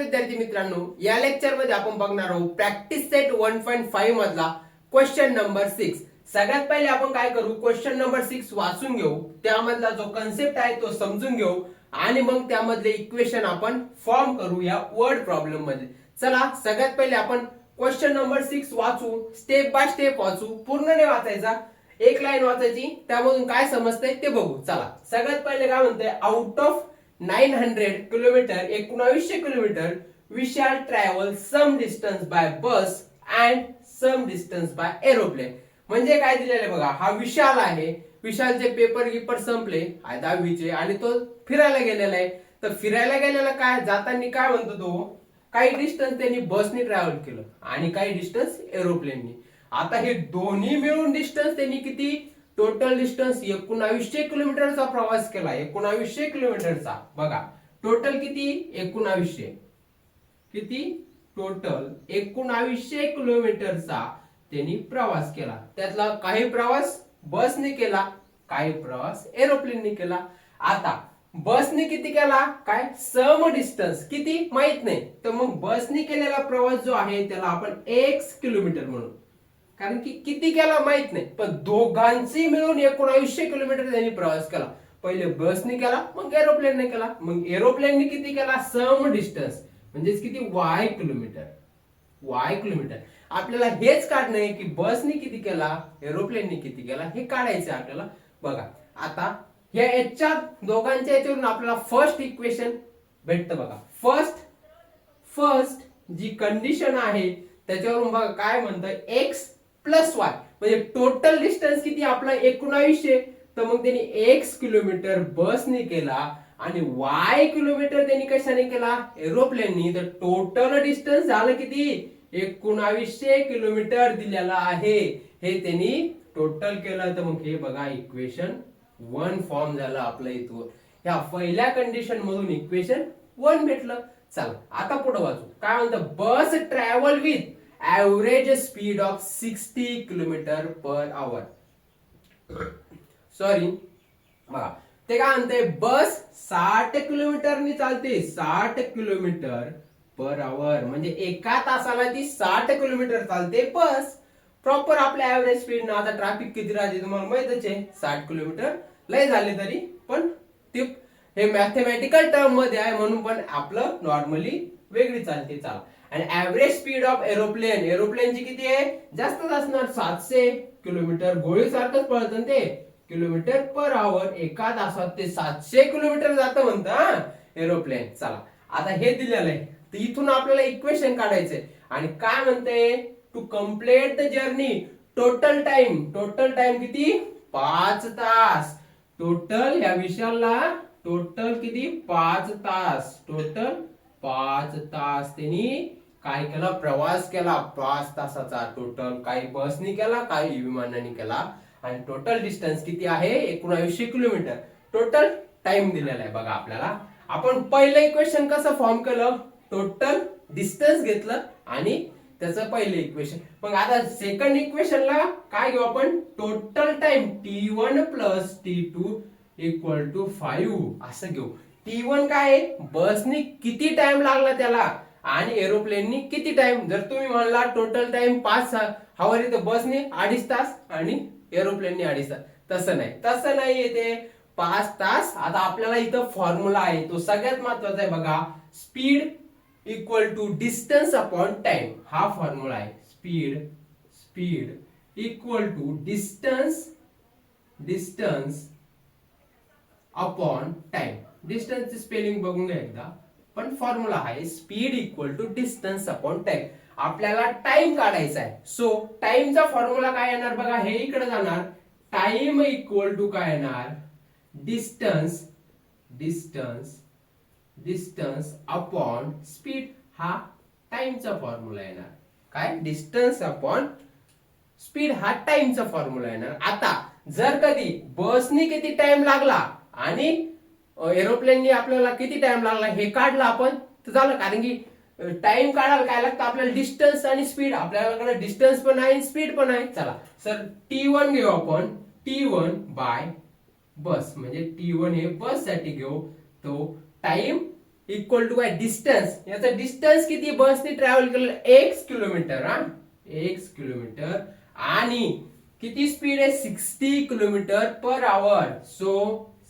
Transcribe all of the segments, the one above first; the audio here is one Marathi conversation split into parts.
विद्यार्थी मित्रांनो, या लेक्चर मध्ये आपण बघणार आहोत प्रॅक्टिस सेट 1.5 मधला क्वेश्चन नंबर 6. सगळ्यात पहिले आपण काय करू, क्वेश्चन नंबर 6 वाचून घेऊ, त्यामधला जो कन्सेप्ट आहे तो समजून घेऊ आणि मग त्यामधले इक्वेशन आपण फॉर्म करू या वर्ड प्रॉब्लेम मध्ये. चला सगळ्यात पहिले आपण क्वेश्चन नंबर 6 वाचू, स्टेप बाय स्टेप वाचू, पूर्ण नाही वाचायचा, एक लाईन वाचायची, त्यामधून काय समजतंय ते बघू. चला सगळ्यात पहिले काय म्हणतंय, out of 900 kilometre 1900 kilometre we shall travel some distance by bus and some distance by aeroplane. म्हणजे काय दिलेलं आहे बघा, हा विशाल आहे, विशालचे पेपर गिपर संपले 10वीचे आणि तो फिरायला गेलेला आहे. तर फिरायला गेलेला काय, जाताना काय म्हणतो तो, काही डिस्टन्स त्यांनी बसनी ट्रॅव्हल केलं आणि काही डिस्टन्स एरोप्लेननी. आता हे दोन्ही मिळून डिस्टन्स त्यांनी किती, टोटल डिस्टन्स 1900 किलोमीटरचा प्रवास केला. 1900 किलोमीटरचा बघा, टोटल किती 1900, किती टोटल 1900 किलोमीटरचा त्यांनी प्रवास केला. त्यातला काही प्रवास बसने केला, काही प्रवास एरोप्लेनने केला. आता बसने किती केला, काय सम डिस्टन्स किती माहित नाही, तर मग बसने केलेला प्रवास जो आहे त्याला आपण x किलोमीटर म्हणू, कारण की किती केला माहित नाही. पण दोघांची मिळून 1900 किलोमीटर त्यांनी प्रवास केला. पहिले बसने केला, मग एरोप्लेनने केला, मग एरोप्लेनने किती केला, सम डिस्टन्स म्हणजे किती y किलोमीटर. आपल्याला हेच काढणं आहे की बसने किती केला, एरोप्लेनने किती केला, हे काढायचं आपल्याला. बघा आता या याच्या दोघांच्या याच्यावरून आपल्याला फर्स्ट इक्वेशन भेटतं. बघा फर्स्ट जी कंडिशन आहे त्याच्यावरून बघा काय म्हणतं, x प्लस वाय म्हणजे टोटल डिस्टन्स किती आपला 1900, तर मग त्यांनी x किलोमीटर बसने केला आणि y किलोमीटर त्यांनी कशाने केला, एरोप्लेननी. तर टोटल डिस्टन्स झालं किती, 1900 किलोमीटर दिलेला आहे, हे त्यांनी टोटल केलं. तर मग हे बघा इक्वेशन 1 फॉर्म झालं आपलं इथं. या पहिल्या कंडिशन मधून इक्वेशन 1 भेटलं. चला आता पुढे वाचू, काय म्हणतं, bus travel with average speed of 60 kilometre per hour. Sorry बघा ते काय म्हणते, बस 60 किलोमीटरनी चालते, 60 किलोमीटर पर आवर म्हणजे एका तासाला ती 60 किलोमीटर चालते बस. प्रॉपर आपल्या ऍव्हरेज स्पीड ना, आता ट्रॅफिक किती राहते तुम्हाला माहितच आहे, 60 किलोमीटर लय झाले तरी, पण ते हे मॅथमॅटिकल टर्म मध्ये आहे म्हणून पण आपलं नॉर्मली वेगळी चालते. चला आणि ऍव्हरेज स्पीड ऑफ एरोप्लेनची किती आहे, जास्तच असणार, 700 किलोमीटर, गोळीसारखंच पळतं ते, किलोमीटर पर आवर. एका तासात ते 700 किलोमीटर जातं म्हणतं एरोप्लेन. चला आता हे दिलेलं आहे, तर इथून आपल्याला इक्वेशन काढायचंय आणि काय म्हणते, to complete the journey total time किती, 5 तास. टोटल या विशालला टोटल किती, 5 तास. टोटल 5 तास त्यांनी काय केला, प्रवास केला 5 तासाचा. टोटल काही बसनी केला, काही विमानाने केला आणि टोटल डिस्टन्स किती आहे, 1900 किलोमीटर. टोटल टाइम दिलेला आहे बघा आपल्याला. आपण पहिलं इक्वेशन कसं फॉर्म केलं, टोटल डिस्टन्स घेतलं आणि त्याचं पहिलं इक्वेशन. मग आता सेकंड इक्वेशनला काय घेऊ आपण, total time t1 plus t2 equal to 5 असं घेऊ. t1 काय आहे, बसनी किती टाइम लागला त्याला आणि एरोप्लेननी किती टाइम. जर तुम्ही म्हणला टोटल टाइम 5 आवर तर बसने 2.5 तास आणि एरोप्लेनने 2.5 तास, तसं नाही येते 5 तास. आता आपल्याला इथं फॉर्म्युला आहे, तो सगळ्यात महत्वाचा आहे बघा, speed equal to distance upon time. हा फॉर्म्युला आहे, speed equal to distance upon time. डिस्टन्सची स्पेलिंग बघून घ्या एकदा, पण फॉर्म्युला आहे speed equal to distance upon time. आपल्याला टाइम काढायचा आहे, सो टाइमचा फॉर्म्युला काय येणार बघा, हे इकडे जाणार, टाइम इक्वल टू काय येणार, डिस्टन्स अपॉन स्पीड. हा टाइमचा फॉर्म्युला येणार, काय, डिस्टन्स अपॉन स्पीड हा टाइमचा फॉर्म्युला येणार. आता जर कधी बसनी किती टाइम लागला आणि एरोप्लेननी आपल्याला किती टाइम लागला हे काढलं आपण, तर झालं. कारण की टाइम काढायला काय लागतं आपल्याला, डिस्टन्स आणि स्पीड. आपल्याकडे डिस्टन्स पण आहे स्पीड पण आहे. चला सर t1 घेऊ आपण, t1 बाय बस म्हणजे t1 हे बस साठी घेऊ. तो टाइम इक्वल टू काय डिस्टन्स, याचा डिस्टन्स किती बसने ट्रॅव्हल केलेलं x किलोमीटर, x किलोमीटर, आणि किती स्पीड आहे 60 किलोमीटर पर आवर. सो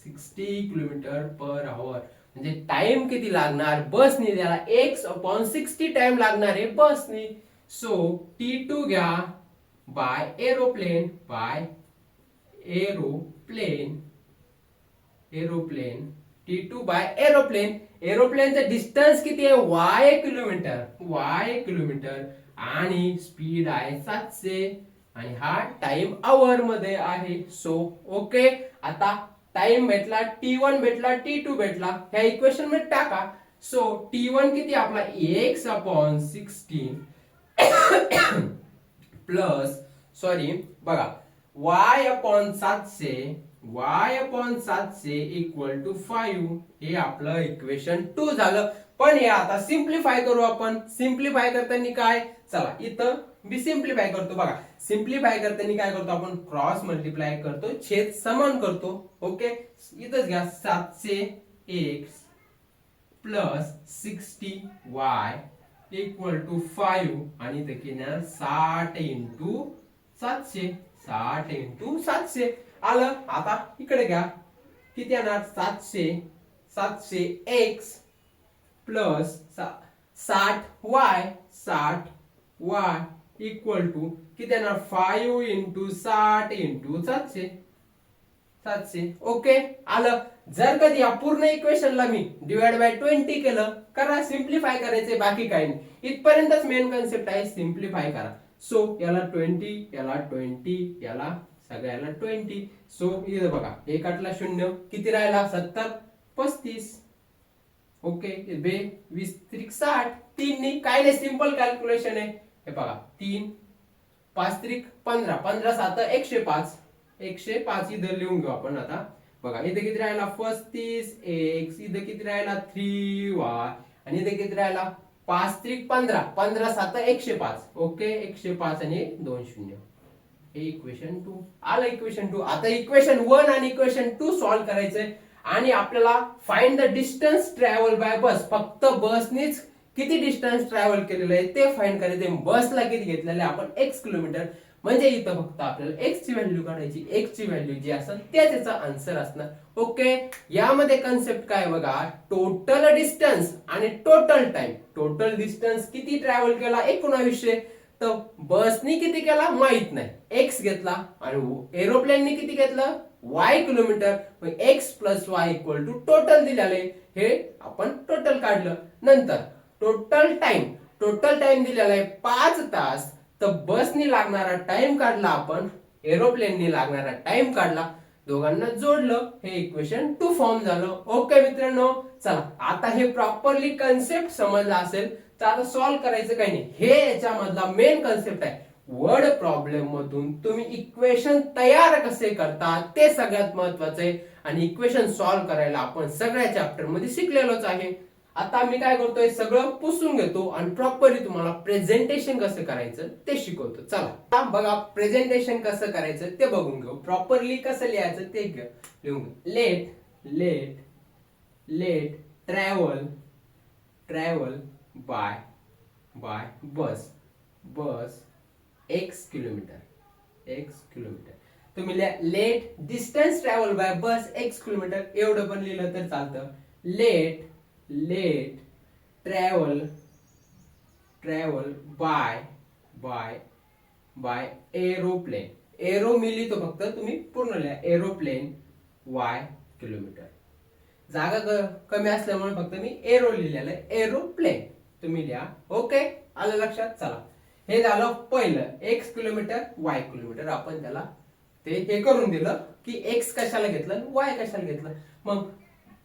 60 किलोमीटर पर आवर म्हणजे टाइम किती लागणार बसने, त्याला x/60 टाइम लागणार आहे बसने. सो T2 घ्या by aeroplane, T2 by aeroplane. एरोप्लेनचं डिस्टन्स किती आहे y किलोमीटर, आणि स्पीड आहे 700, आणि हा टाइम आवर मध्ये आहे. सो ओके, आता टाइम भेटला, T1 भेटला, T2 भेटला, ह्या इक्वेशन मध्ये टाका. सो T1 किती आपला x/16 प्लस बघा y/700 इक्वल टू 5. हे आपलं इक्वेशन 2 झालं. पण हे आता सिम्प्लिफाय करू आपण. सिम्प्लिफाय करताना काय, चला इथं मी सिम्प्लिफाय करतो. बघा सिम्प्लिफाय करताना काय करतो आपण, क्रॉस मल्टिप्लाय करतो, छेद समान करतो. ओके, इथंच घ्या 700x plus 60y equal to 5, आणि इथे घेणार 60 इंटू 700 आलं. आता इकडे घ्या, किती येणार 700x plus 60y equal to किती येणार 5 इंटू 60 इंटू 700. ओके आलं. जर कधी या पूर्ण इक्वेशनला मी डिवाइड बाय 20 केलं, करा, सिम्प्लिफाय करायचे, बाकी काही नाही. इथपर्यंतच मेन कन्सेप्ट आहे, सिम्प्लिफाय करा. सो याला 20, याला 20, याला सगळ्याला 20. सो इथं बघा 1 8ला 0, किती राहिला 70, 35. ओके, 20 त्रिक 60, 3 नी काय नाही, सिंपल कॅल्क्युलेशन आहे. हे बघा 3 5 त्रिक 15, 15 7 105, 105 इथं लिहून घेऊ आपण. आता बघा इथे किती राहिला 35x, इथे किती राहिला 3y, आणि इथे किती राहिला 5 त्रिक 15, 15 7 105. ओके, 105 आणि 2 0. हे इक्वेशन 2 आलं. इक्वेशन 2. आता इक्वेशन 1 आणि इक्वेशन 2 सॉल्व्ह करायचंय, आणि आपल्याला find the distance travel by bus. फक्त बसनीच किती डिस्टन्स ट्रॅव्हल केलेलं आहे ते फाइंड करायचे. बसला किती घेतलेलं आहे आपण x किलोमीटर, म्हणजे इथं फक्त आपल्याला x ची व्हॅल्यू काढायची. x ची व्हॅल्यू जी असेल त्याचा आन्सर असणार. ओके, यामध्ये कन्सेप्ट काय बघा, टोटल डिस्टन्स आणि टोटल टाइम. टोटल डिस्टन्स किती ट्रॅव्हल केला 1900, तर बसनी किती केला माहित नाही, x घेतला, आणि एरोप्लेननी किती घेतलं y kilometre. x plus y equal to total दिलेले, हे आपण टोटल काढलं. नंतर टोटल टाइम दिलेला आहे 5 तास, तर बसनी लागणारा टाइम काढला आपण, एरोप्लेननी लागणारा टाइम काढला, दोघांना जोडलं, हे इक्वेशन 2 फॉर्म झालं. ओके मित्रांनो, चला आता हे प्रॉपरली कन्सेप्ट समजला असेल, तर आता सॉल्व्ह करायचं काही नाही. हे याच्यामधला मेन कन्सेप्ट आहे. वर्ड प्रॉब्लेम मधून तुम्ही इक्वेशन तयार कसे करता ते सगळ्यात महत्वाचं आहे, आणि इक्वेशन सॉल्व्ह करायला आपण सगळ्या चॅप्टर मध्ये शिकलेलोच आहे. आता मी काय करतोय, सगळं पुसून घेतो आणि प्रॉपरली तुम्हाला प्रेझेंटेशन कसं करायचं ते शिकवतो. चला बघा, प्रेझेंटेशन कसं करायचं ते बघून घेऊ. प्रॉपरली कसं लिहायचं ते लिहून घेऊ. Let travel by bus x kilometre. तुम्ही let distance travel by bus x kilometre एवढं पण लिहिलं तर चालतं. Let travel by aeroplane. Aero मी लिहितो फक्त, तुम्ही पूर्ण लिहा. Aeroplane y kilometre. जागा कमी असल्यामुळे फक्त मी एरो लिहिलेलं आहे, एरोप्लेन तुम्ही लिहा. ओके, आलं लक्षात. चला, हे झालं पहिलं, x किलोमीटर y किलोमीटर. आपण त्याला हे करून दिलं की x कशाला घेतलं y कशाला घेतलं. मग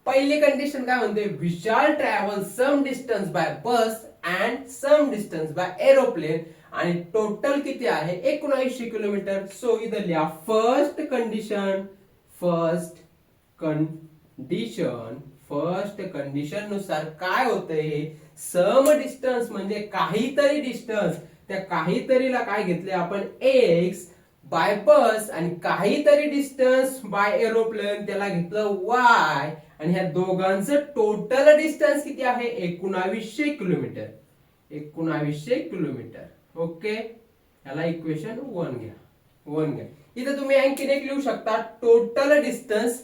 पहिली कंडिशन काय म्हणते, we shall travel some distance by bus and some distance by aeroplane, आणि टोटल किती आहे 1900 किलोमीटर. सो इथं लिहा फर्स्ट कंडिशन नुसार काय होतंय, सम डिस्टन्स म्हणजे काहीतरी डिस्टन्स, त्या काहीतरीला काय घेतले आपण x बाय बस आणि काहीतरी डिस्टन्स बाय एरोप्लेन त्याला घेतलं वाय आणि ह्या दोघांचं टोटल डिस्टन्स किती आहे 1900 किलोमीटर. 1900 किलोमीटर. ओके, याला इक्वेशन 1 घ्या. 1 घ्या. इथं तुम्ही आणखीन एक लिहू शकता, टोटल डिस्टन्स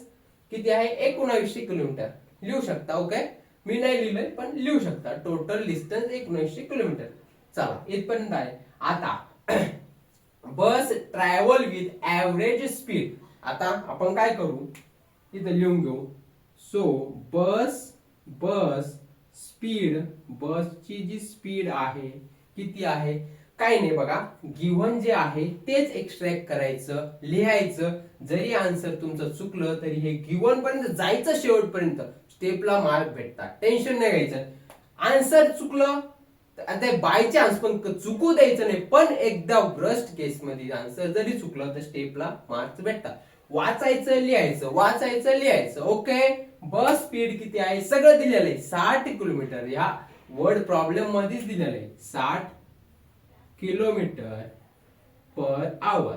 किती आहे 1900 किलोमीटर लिहू शकता. ओके, मी नाही लिहिलंय पण लिहू शकता, टोटल डिस्टन्स 1900 किलोमीटर. चला इथपर्यंत आहे. आता बस ट्रॅव्हल विथ ऍव्हरेज स्पीड. आता आपण काय करू, इथं लिहून घेऊ. सो बस स्पीड, बसची जी स्पीड आहे किती आहे, काही नाही बघा, गिव्हन जे आहे तेच एक्सट्रॅक्ट करायचं, लिहायचं. जरी आन्सर तुमचं चुकलं तरी हे गिव्हन पर्यंत जायचं, शेवटपर्यंत स्टेपला मार्क भेटतात, टेन्शन नाही घ्यायचं. आन्सर चुकलं आता बाय चान्स पण चुकू द्यायचं नाही, पण एकदा ब्रस्ट केस मध्ये आन्सर जरी चुकलं तर स्टेपला मार्क्स भेटतात. वाचायचं लिहायचं, वाचायचं लिहायचं. ओके, बस स्पीड किती आहे सगळं दिलेलं आहे, 60 किलोमीटर. या वर्ड प्रॉब्लेम मध्येच दिलेलं आहे 60 किलोमीटर पर आवर.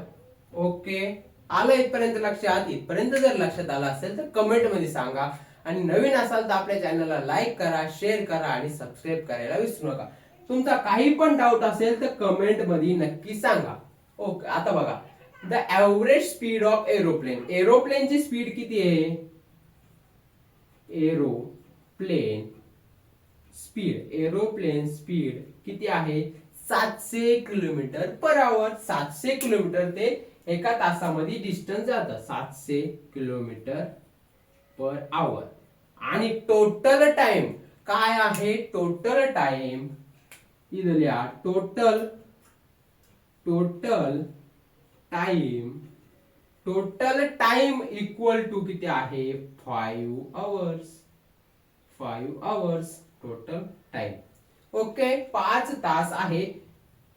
ओके, आलं इथपर्यंत लक्षात? इथपर्यंत जर लक्षात आलं असेल तर कमेंट मध्ये सांगा आणि नवीन असाल तर आपल्या चॅनलला लाईक करा, शेअर करा आणि सबस्क्राईब करायला विसरू नका. तुमचा काही पण डाऊट असेल तर कमेंट मध्ये नक्की सांगा. ओके, आता बघा, the average speed of aeroplane. एरोप्लेनची स्पीड किती आहे, एरोप्लेन स्पीड किती आहे 700 किलोमीटर पर आवर. 700 किलोमीटर ते एका तासामध्ये डिस्टन्स जातं, 700 किलोमीटर पर आवर. आणि टोटल टाइम काय आहे, टोटल टाइम इथं लिहा, टोटल टाइम इक्वल टू किती आहे 5 hours. 5 hours total time. Okay, 5 तास आहे,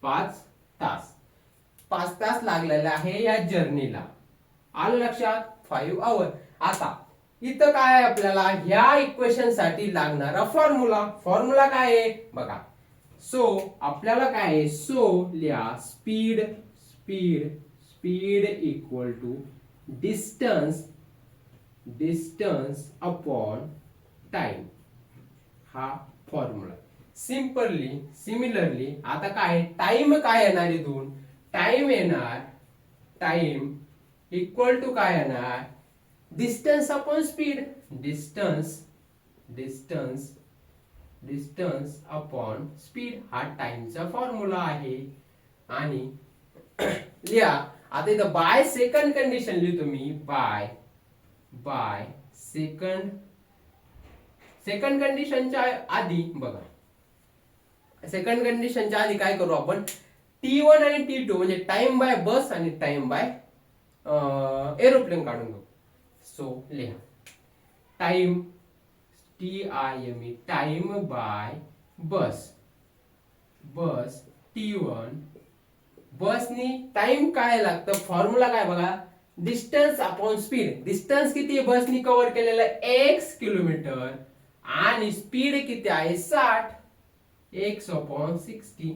5 तास लागलेला आहे या जर्नीला. आलं लक्षात? 5 आवर. आता इथं काय आहे, आपल्याला ह्या इक्वेशन साठी लागणारा फॉर्म्युला काय आहे बघा. सो आपल्याला काय आहे, सो लिहा, speed equal to distance upon time. हा फॉर्म्युला. सिमिलरली आता काय, टाइम काय येणार इथून, टाइम इक्वल टू काय येणार, distance upon speed. Distance upon speed हा टाइमचा फॉर्म्युला आहे. आणि लिहा आता इथं बाय सेकंड कंडिशन लिहितो मी, बाय सेकंड कंडिशनच्या आधी बघा, सेकंड कंडिशनच्या आधी काय करू आपण, T1 आणि T2 म्हणजे टाइम बाय बस आणि टाइम बाय एरोप्लेन काढून घेऊ. सो लिहा, टाइम टाइम बाय बस T1. बसनी टाइम काय लागतं, फॉर्म्युला काय बघा, डिस्टन्स अपॉन स्पीड. डिस्टन्स किती बसनी कव्हर केलेलं x किलोमीटर आणि स्पीड किती आहे 60, x अपॉन 60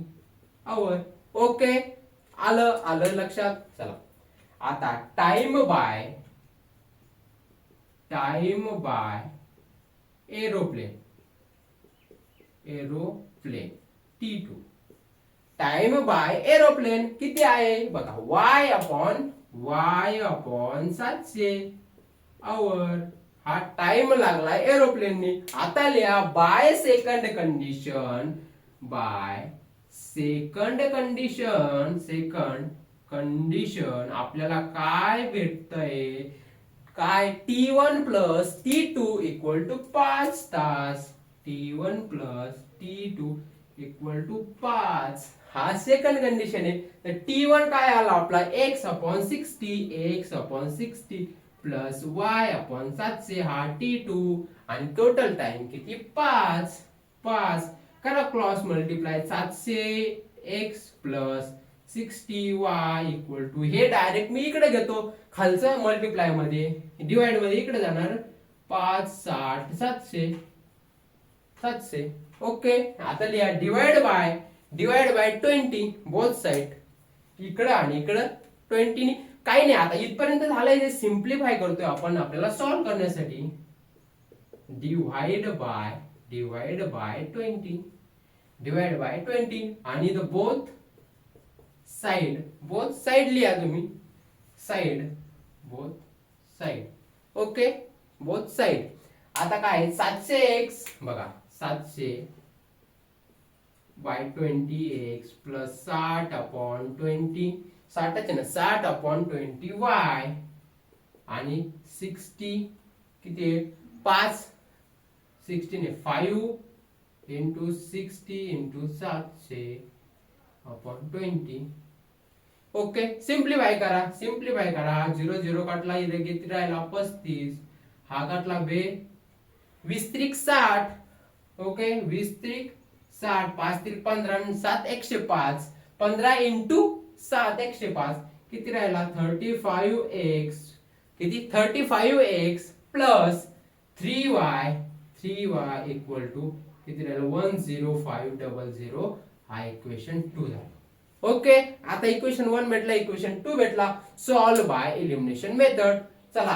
आवर. ओके, आलं लक्षात? चला आता time by aeroplane T2. Time by aeroplane किती आहे बघा, y अपॉन 700 आवर. हा टाइम लागला एरोप्लेननी. आता लिहा बाय सेकंड कंडिशन आपल्याला काय भेटतंय, काय T1 plus T2 equal to 5 तास. T1 plus T2 equal to 5. हा सेकंड कंडिशन आहे. तर T1 काय आला आपला x upon 60 plus y upon 700 हा T2 आणि टोटल टाइम किती 5 करा cross multiply. 700x plus 60y equal to, हे डायरेक्ट मी इकडे घेतो खालचं मल्टिप्लाय मध्ये, डिवाइड मध्ये इकडे जाणार 5 60 700. ओके, आता लिहा डिवाइड बाय 20 बोथ साइड, इकडं आणि इकडं 20 नी काही नाही. आता इथपर्यंत झालंय, हे सिम्प्लिफाय करतोय आपण आपल्याला सॉल्व्ह करण्यासाठी. डिवाइड बाय 20 आणि द बोथ साइड लिहा तुम्ही, both side. Okay, both side. आता काय 700x बघा, 700 बाय 20x प्लस 60/20, 60/20y आणि 60 किती 5 इंटू 60 इंटू 700/20. ओके, सिम्प्लिफाय करा. 0 काटला, इथे किती राहिला 35, हा काटला 20 त्रिक 60. ओके, 20 त्रिक 60, 5 त्रिक 15 आणि 7 105. 15 इंटू 7 105 किती राहिला 35x. किती 35x plus 3y equal to किती राहिलं 10500. हा इक्वेशन 2 झाला. ओके, आता इक्वेशन 1 भेटला, इक्वेशन 2 भेटला. Solve by elimination method. चला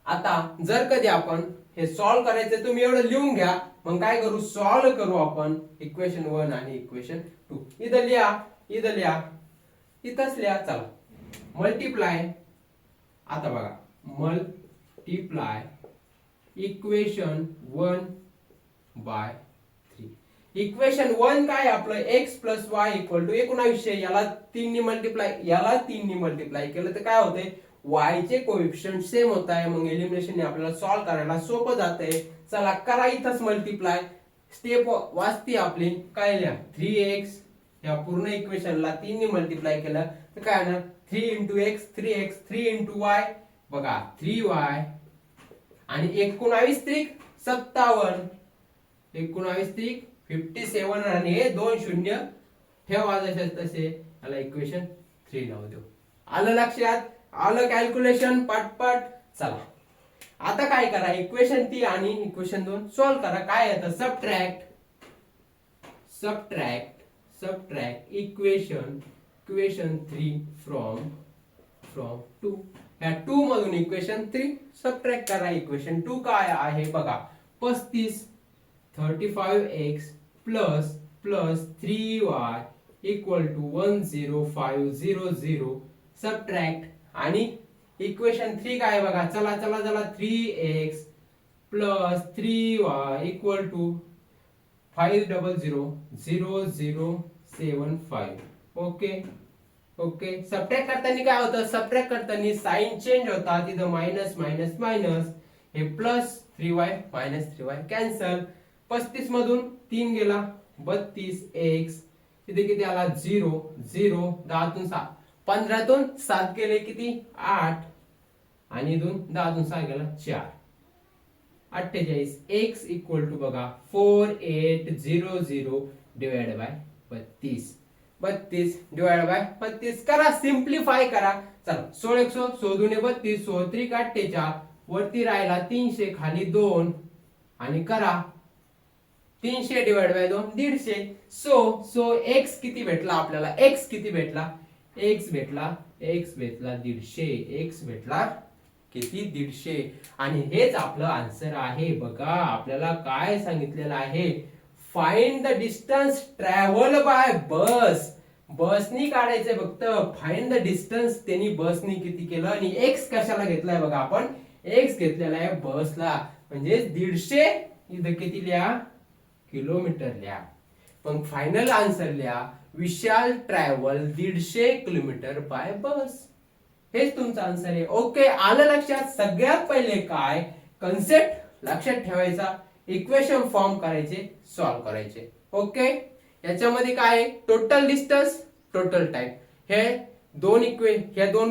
आता जर कधी आपण हे सॉल्व करायचं, तुम्ही एवढं लिहून घ्या. मग काय करू, सॉल्व करू आपण इक्वेशन 1 आणि इक्वेशन 2. इथं लिहा, इथंच लिहा. चला, मल्टिप्लाय. आता बघा, मल्टिप्लाय इक्वेशन 1 बाय 3. इक्वेशन 1 काय आपलं x plus y equal to 19. याला 3 नी मल्टिप्लाय केलं तर काय होते, y चे कोएफिशिएंट सेम होत आहे. मग एलिमिनेशन आपल्याला सॉल्व करायला सोपं जातंय. चला करा इथंच मल्टिप्लाय. स्टेप वाचती आपली. काय लिहा 3x, या पूर्ण इक्वेशनला 3 नी मल्टिप्लाय केलं तर काय होणार 3 into x 3x, 3 into y बघा 3y आणि 19 त्रिक 57, 19 त्रिक 57 आणि हे 2 शून्य ठेवा जसे तसे. याला इक्वेशन 3 नाव देऊ. आलं लक्षात, आलं कॅल्क्युलेशन पटपट. चला आता काय करा, इक्वेशन 3 आणि इक्वेशन 2 सॉल्व करा. काय येतं, सबट्रॅक्ट इक्वेशन 3 फ्रॉम 2. या 2 मधून इक्वेशन 3 सबट्रॅक्ट करा. इक्वेशन 2 काय आहे बघा, 35x plus 3y equal to 10500. Subtract आणि इक्वेशन 3 काय बघा, चला 3x plus 3y equal to 500,0075. Okay, subtract करताना काय होतं, सबट्रॅक्ट करताना साइन चेंज होता. तिथं मायनस मायनस मायनस, हे plus 3y minus 3y cancel. 35 मधून 3 गेला 32x, तिथे किती आला 0 10 7, 15 तून 7 गेले किती 8 आणि 10 तून 6 गेला 4, 48. x इक्वल टू बघा 4800 डिवाइड बाय 32 डिवाइड बाय 32. करा, सिम्प्लिफाय करा. चला 16 100 16 32 16 त्रिक 48, वरती राहिला 300 खाली 2 आणि करा 300 डिवाइड बाय 2 150. सो x किती भेटला आपल्याला, x भेटला 150. x भेटला किती 150. आणि हेच आपलं आन्सर आहे. बघा आपल्याला काय सांगितलेलं आहे, find the distance travel bye बसनी काढायचंय फक्त. फाइंड द डिस्टन्स त्यांनी बसनी किती केलं आणि x कशाला घेतलाय बघा, आपण x घेतलेला आहे बसला, म्हणजे 150. इथं किती लिहा, किलोमीटर लिहा. पण फायनल आन्सर लिहा, विशाल ट्रॅव्हल 150 किलोमीटर बाय बस. हेच तुमचा आन्सर आहे. ओके, आलं लक्षात. सगळ्यात पहिले काय कन्सेप्ट लक्षात ठेवायचा, इक्वेशन फॉर्म करायचे, सॉल्व करायचे. ओके, याच्यामध्ये काय टोटल डिस्टन्स, टोटल टाइम, हे दोन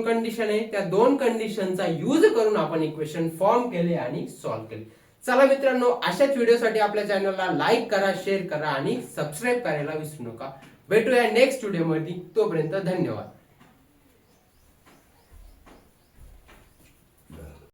कंडिशन आहे. त्या 2 कंडिशनचा यूज करून आपण इक्वेशन फॉर्म केले आणि सॉल्व केले. चला मित्रांनो, अशाच व्हिडिओसाठी आपल्या चॅनलला लाईक करा, शेअर करा आणि सबस्क्राईब करायला विसरू नका. भेटूया नेक्स्ट व्हिडिओ मध्ये. तोपर्यंत धन्यवाद.